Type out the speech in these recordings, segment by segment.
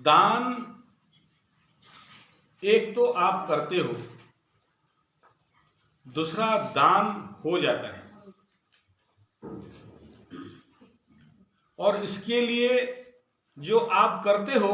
दान एक तो आप करते हो, दूसरा दान हो जाता है। और इसके लिए जो आप करते हो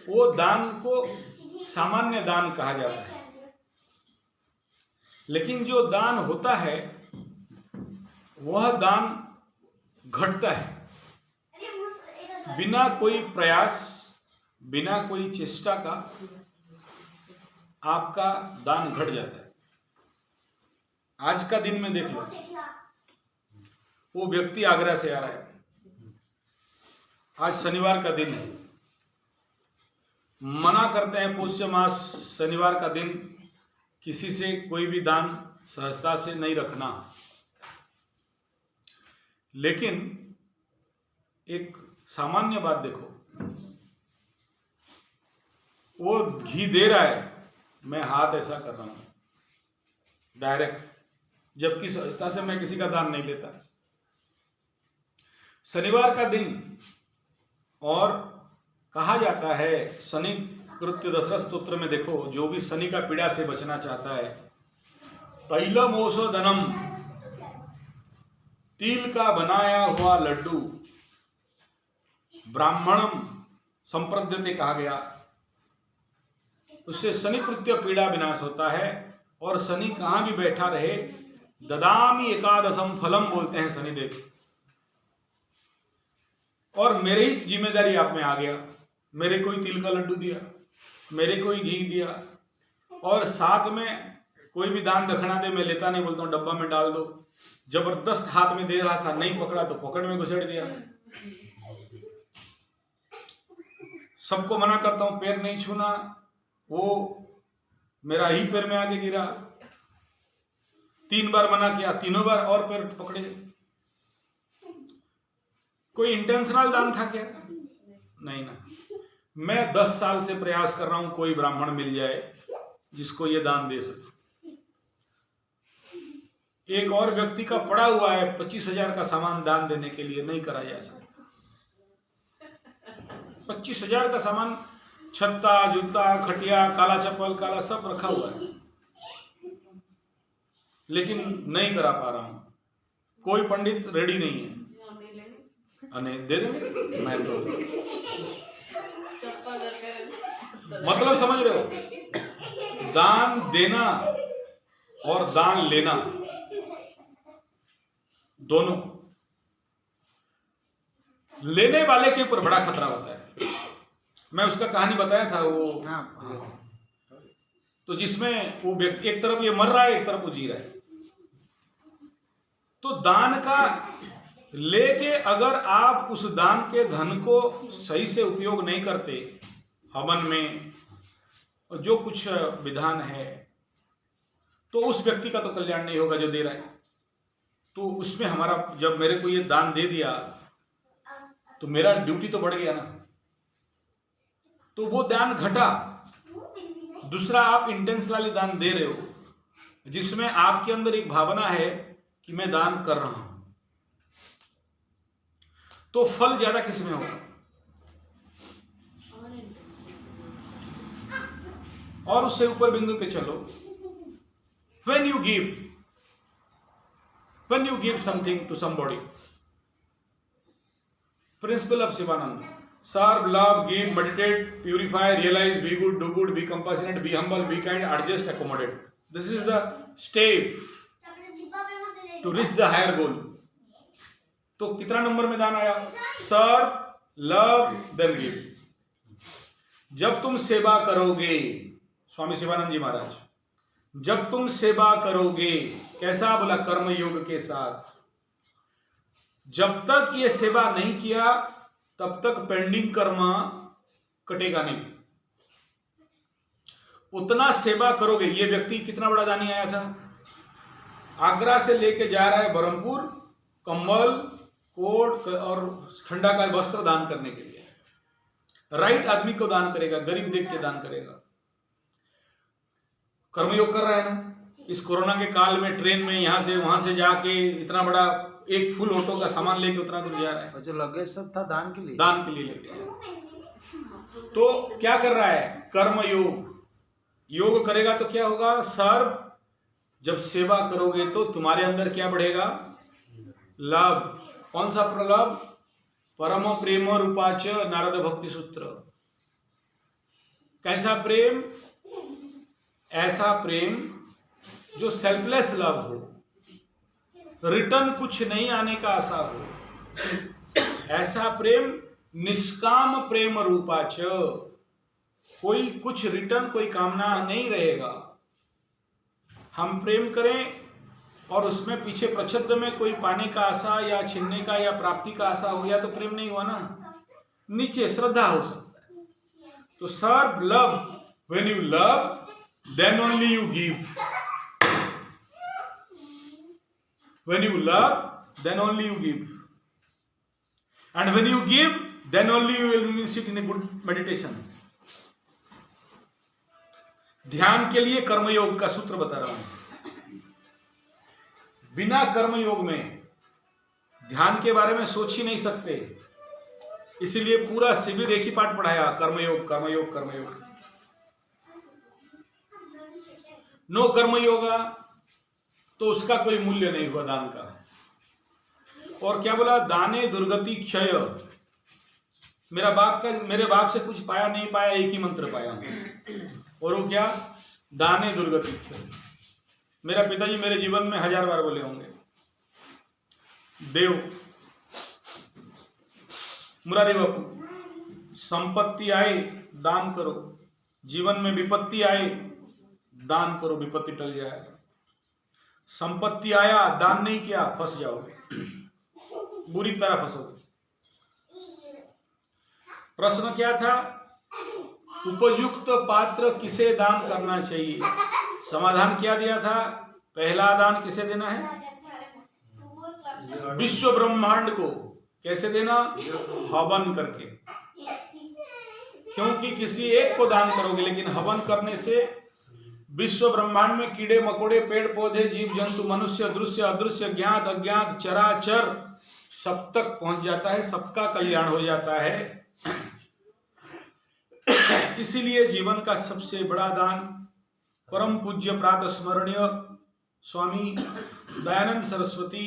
वो दान को सामान्य दान कहा जाता है। लेकिन जो दान होता है वह दान घटता है, बिना कोई प्रयास, बिना कोई चेष्टा का आपका दान घट जाता है। आज का दिन में देख लो, वो व्यक्ति आगरा से आ रहा है, आज शनिवार का दिन है, मना करते हैं पुष्य मास शनिवार का दिन किसी से कोई भी दान सहजता से नहीं रखना। लेकिन एक सामान्य बात देखो, वो घी दे रहा है, मैं हाथ ऐसा कर रहा हूं डायरेक्ट, जबकि सहजता से मैं किसी का दान नहीं लेता। शनिवार का दिन, और कहा जाता है शनि कृत्य दशरथ स्तोत्र में देखो, जो भी शनि का पीड़ा से बचना चाहता है, तैलमोषधनम, तिल का बनाया हुआ लड्डू, ब्राह्मणम संप्रद्यते कहा गया, उससे शनि कृत्य पीड़ा विनाश होता है। और शनि कहां भी बैठा रहे, ददामी एकादशम फलम बोलते हैं शनिदेव। और मेरी ही जिम्मेदारी आप में आ गया, मेरे कोई तिल का लड्डू दिया, मेरे कोई घी दिया, और साथ में कोई भी दान दक्षिणा दे, मैं लेता नहीं, बोलता हूँ डब्बा में डाल दो। जबरदस्त हाथ में दे रहा था, नहीं पकड़ा तो पकड़ में घुसेड़ दिया। सबको मना करता हूं पैर नहीं छूना, वो मेरा ही पैर में आके गिरा। 3 बार मना किया, तीनों बार और पैर पकड़े। कोई इंटेंशनल दान था क्या? नहीं ना। मैं 10 साल से प्रयास कर रहा हूं कोई ब्राह्मण मिल जाए जिसको ये दान दे सके। एक और व्यक्ति का पड़ा हुआ है 25,000 का सामान दान देने के लिए, नहीं करा जा सकता। 25,000 का सामान, छत्ता, जूता, खटिया, काला चप्पल, काला सब रखा हुआ है, लेकिन नहीं करा पा रहा हूं। कोई पंडित रेडी नहीं है। अने दे देंगे, मैं तो मतलब समझ रहे हो, दान देना और दान लेना दोनों, लेने वाले के ऊपर बड़ा खतरा होता है। मैं उसका कहानी बताया था वो, तो जिसमें वो व्यक्ति एक तरफ ये मर रहा है, एक तरफ वो जी रहा है। तो दान का लेके अगर आप उस दान के धन को सही से उपयोग नहीं करते, हवन में और जो कुछ विधान है, तो उस व्यक्ति का तो कल्याण नहीं होगा जो दे रहा है। तो उसमें हमारा, जब मेरे को ये दान दे दिया तो मेरा ड्यूटी तो बढ़ गया ना, तो वो दान घटा। दूसरा, आप इंटेंशनली दान दे रहे हो जिसमें आपके अंदर एक भावना है कि मैं दान कर रहा हूं, तो फल ज्यादा किसमें होगा? और उससे ऊपर बिंदु पे चलो, when you give something to somebody, principle of Shivananda, serve, love, give, meditate, purify, realize, be good, do good, be compassionate, be humble, be kind, adjust, accommodate. This is the step to reach the higher goal. तो कितना number में दान आया? सर्व, love, then give. जब तुम सेवा करोगे, स्वामी शिवानंद जी महाराज, जब तुम सेवा करोगे, कैसा बोला? कर्म योग के साथ। जब तक ये सेवा नहीं किया तब तक पेंडिंग कर्म कटेगा नहीं। उतना सेवा करोगे। ये व्यक्ति कितना बड़ा दानी आया था, आगरा से लेके जा रहा है बरहमपुर, कंबल, कोट और ठंडा का वस्त्र दान करने के लिए। राइट आदमी को दान करेगा, गरीब देख के दान करेगा। कर्मयोग कर रहा है ना। इस कोरोना के काल में ट्रेन में यहां से वहां से जाके इतना बड़ा एक फुल ऑटो का सामान लेके उतना दूर जा रहा है। जो लगेज सब था दान के लिए लेके तो क्या कर रहा है? कर्म योग। योग करेगा तो क्या होगा? सर्व। जब सेवा करोगे तो तुम्हारे अंदर क्या बढ़ेगा? लाभ। कौन सा प्रलाभ? परम प्रेम रूपाच नारद भक्ति सूत्र। कैसा प्रेम? ऐसा प्रेम जो सेल्फलेस लव हो, रिटर्न कुछ नहीं आने का आशा हो। ऐसा प्रेम निष्काम प्रेम रूपाच, कोई कुछ रिटर्न, कोई कामना नहीं रहेगा। हम प्रेम करें और उसमें पीछे प्रच्छद में कोई पाने का आशा या छीनने का या प्राप्ति का आशा हो गया तो प्रेम नहीं हुआ ना। नीचे श्रद्धा हो सकता है। तो serve love. When you love then only you give. When you love then only you give, and when you give then only you will sit in a good meditation. ध्यान के लिए कर्मयोग का सूत्र बता रहा हूं। बिना कर्मयोग में ध्यान के बारे में सोच ही नहीं सकते। इसीलिए पूरा शिविर एक ही पाठ पढ़ाया, कर्मयोग कर्मयोग कर्मयोग। नो कर्मयोगा तो उसका कोई मूल्य नहीं हुआ दान का। और क्या बोला? दाने दुर्गति क्षय। मेरे बाप से कुछ पाया नहीं पाया, एक ही मंत्र पाया, और वो क्या? दाने दुर्गति क्षय। मेरा पिताजी मेरे जीवन में 1000 बार बोले होंगे, देव मुरारी बापू, संपत्ति आए दान करो, जीवन में विपत्ति आए दान करो, विपत्ति टल जाएगा। संपत्ति आया दान नहीं किया, फंस जाओगे, बुरी तरह फंसोगे। प्रश्न क्या था? उपयुक्त पात्र किसे दान करना चाहिए? समाधान क्या दिया था? पहला दान किसे देना है? विश्व ब्रह्मांड को। कैसे देना? हवन करके। क्योंकि किसी एक को दान करोगे, लेकिन हवन करने से विश्व ब्रह्मांड में कीड़े मकोड़े, पेड़ पौधे, जीव जंतु, मनुष्य, दृश्य अदृश्य, ज्ञात अज्ञात, चराचर सब तक पहुंच जाता है, सबका कल्याण हो जाता है। इसीलिए जीवन का सबसे बड़ा दान परम पूज्य प्रातः स्मरणीय स्वामी दयानंद सरस्वती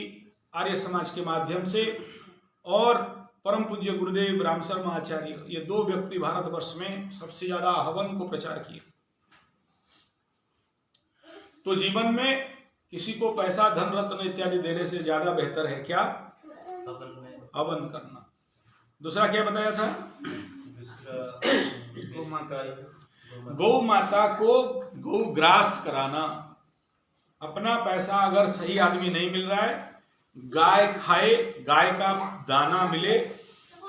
आर्य समाज के माध्यम से और परम पूज्य गुरुदेव राम शर्मा आचार्य, ये 2 व्यक्ति भारतवर्ष में सबसे ज्यादा हवन को प्रचार किए। तो जीवन में किसी को पैसा, धन रत्न इत्यादि देने से ज्यादा बेहतर है क्या? हवन करना। दूसरा क्या बताया था? गौ माता को गौ ग्रास कराना। अपना पैसा अगर सही आदमी नहीं मिल रहा है, गाय खाए, गाय का दाना मिले,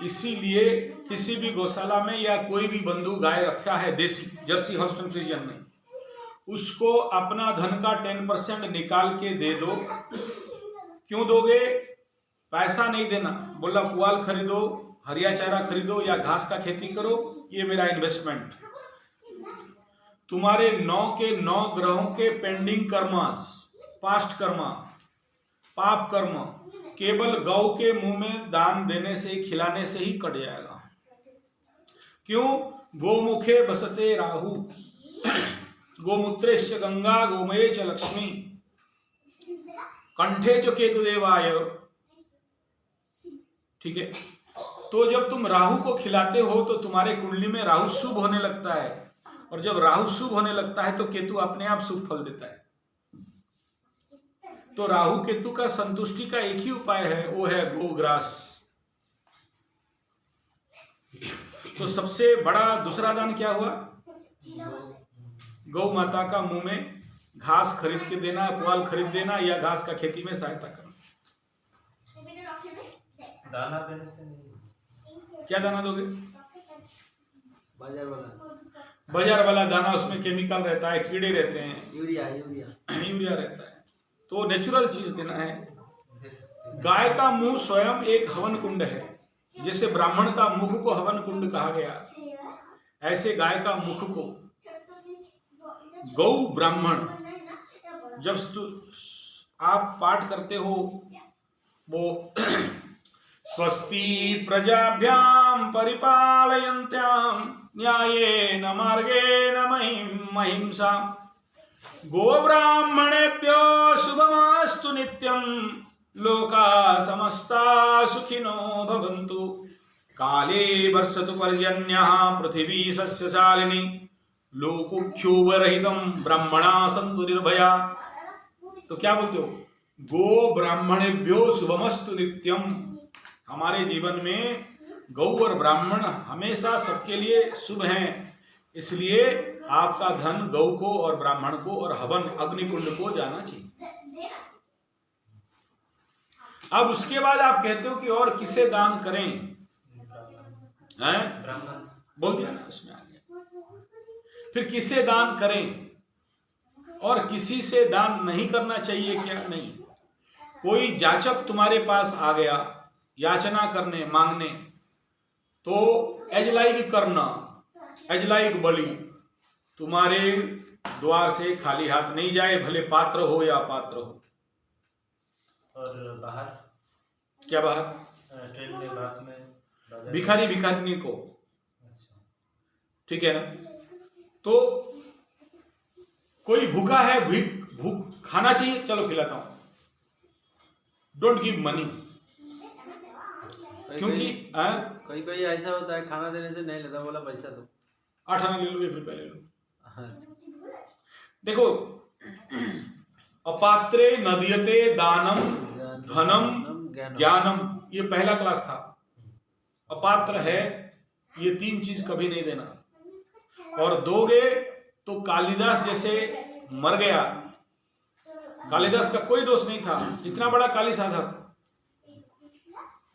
इसीलिए किसी भी गौशाला में या कोई भी बंधु गाय रखा है, देसी जर्सी हॉस्टन फ्रीजियन में, उसको अपना धन का 10% निकाल के दे दो। क्यों दोगे? पैसा नहीं देना, बोला पुआल खरीदो, हरिया चारा खरीदो या घास का खेती करो, ये मेरा इन्वेस्टमेंट। तुम्हारे 9 के 9 ग्रहों के पेंडिंग कर्मास, पास्ट कर्मा, पाप कर्म केवल गौ के मुंह में दान देने से, खिलाने से ही कट जाएगा। क्यों? गोमुखे बसते राहु, गोमूत्रेश्च गंगा, गोमये च लक्ष्मी, कंठे च केतु देवाय। ठीक है, तो जब तुम राहु को खिलाते हो तो तुम्हारे कुंडली में राहु शुभ होने लगता है, और जब राहु शुभ होने लगता है तो केतु अपने आप शुभ फल देता है। तो राहु केतु का संतुष्टि का एक ही उपाय है, वो है गोग्रास। तो सबसे बड़ा दूसरा दान क्या हुआ? गौ माता का मुंह में घास खरीद के देना, पुआल खरीद देना या घास का खेती में सहायता करना। दाना देने से नहीं। क्या दाना दोगे? बाजार वाला दाना, उसमें केमिकल रहता है, कीड़े रहते हैं, यूरिया रहता है। तो नेचुरल चीज देना है। गाय का मुंह स्वयं एक हवन कुंड है। जैसे ब्राह्मण का मुख को हवन कुंड कहा गया, ऐसे गाय का मुख को गौ ब्राह्मण। जब आप पाठ करते हो, वो स्वस्ति प्रजाभ्यां परिपालयन्त्यां न्यायेन मार्गेण महिंसा गोब्राह्मणेभ्यो शुभमस्तु नित्यं लोका समस्ता सुखिनो भवन्तु काले वर्षतु पर्जन्यः पृथिवी सस्यशालिनी लोकुक्षोभरहितं ब्राह्मणा सन्तु निर्भया। तो क्या बोलते हो? गो ब्राह्मणेभ्यो शुभमस्तु नित्यम। हमारे जीवन में गौ और ब्राह्मण हमेशा सबके लिए शुभ हैं, इसलिए आपका धन गौ को और ब्राह्मण को और हवन अग्निकुंड को जाना चाहिए। अब उसके बाद आप कहते हो कि और किसे दान करें? हैं? बोल दिया ना, उसमें आ गया। फिर किसे दान करें और किसी से दान नहीं करना चाहिए क्या? नहीं। कोई जाचक तुम्हारे पास आ गया याचना करने मांगने, तो एज लाइक करना, एज लाइक बलि, तुम्हारे द्वार से खाली हाथ नहीं जाए, भले पात्र हो या अपात्र हो। और बाहर क्या बाहर? ट्रेन में, बस में भिखारी भिखारिनी को, ठीक है ना? तो कोई भूखा है, भूख खाना चाहिए, चलो खिलाता हूं, डोंट गिव मनी। क्योंकि कोई कोई ऐसा होता है खाना देने से नहीं लेता, बोला पैसा दो, 8 आना ले लो, 1 रुपया ले लो। अच्छा। देखो, अपात्रे नदीयते दानम धनम ज्ञानम, ये पहला क्लास था। अपात्र है, ये 3 चीज कभी नहीं देना, और दोगे तो कालिदास जैसे मर गया। कालिदास का कोई दोष नहीं था, इतना बड़ा काली साधक,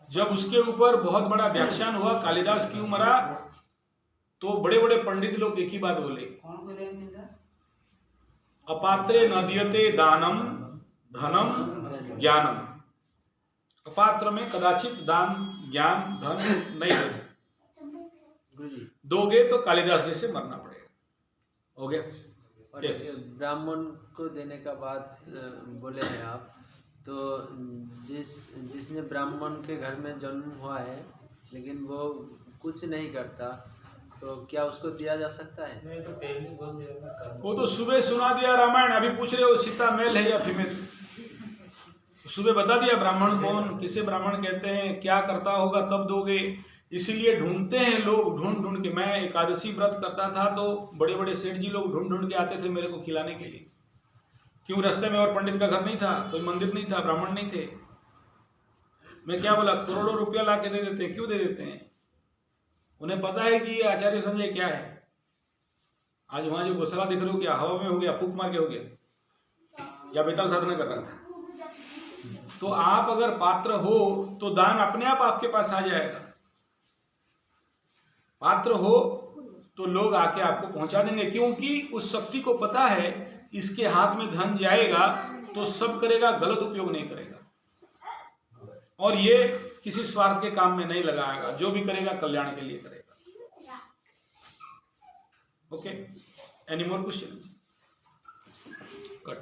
जब उसके ऊपर बहुत बड़ा व्याख्यान हुआ कालिदास क्यों मरा, तो बड़े बड़े पंडित लोग एक ही बात बोले, अपात्रे नदीयते दानम धनम ज्ञानम। अपात्र में कदाचित दान ज्ञान धन नहीं देना, दोगे तो कालिदास जैसे मरना पड़ेगा। हो गया? और ब्राह्मण को देने का बात बोले हैं आप, तो जिसने ब्राह्मण के घर में जन्म हुआ है लेकिन वो कुछ नहीं करता, तो क्या उसको दिया जा सकता है? नहीं, तो पहले बोल दिया, वो तो सुबह सुना दिया रामायण। अभी पूछ रहे हो सीता मेल है या फीमेल? सुबह बता दिया ब्राह्मण कौन, किसे ब्राह्मण कहते हैं, क्या करता होगा, तब दोगे। इसीलिए ढूंढते हैं लोग, ढूंढ ढूंढ के। मैं एकादशी व्रत करता था तो बड़े बड़े सेठ जी लोग ढूंढ ढूंढ के आते थे मेरे को खिलाने के लिए। क्यों? रास्ते में और पंडित का घर नहीं था, कोई मंदिर नहीं था, ब्राह्मण नहीं थे। मैं क्या बोला, करोड़ों रुपया ला के दे देते हैं। क्यों दे देते हैं? उन्हें पता है कि ये आचार्य संजय क्या है। आज वहां जो घोसला दिख रहे हो, क्या हवा में हो गया, फूक मार के हो गया, या बेताल साधना कर रहा था? तो आप अगर पात्र हो तो दान अपने आप आपके पास आ जाएगा। पात्र हो तो लोग आके आपको पहुंचा देंगे, क्योंकि उस शक्ति को पता है इसके हाथ में धन जाएगा तो सब करेगा, गलत उपयोग नहीं करेगा, और ये किसी स्वार्थ के काम में नहीं लगाएगा। जो भी करेगा कल्याण के लिए करेगा। Okay, any more questions? Cut.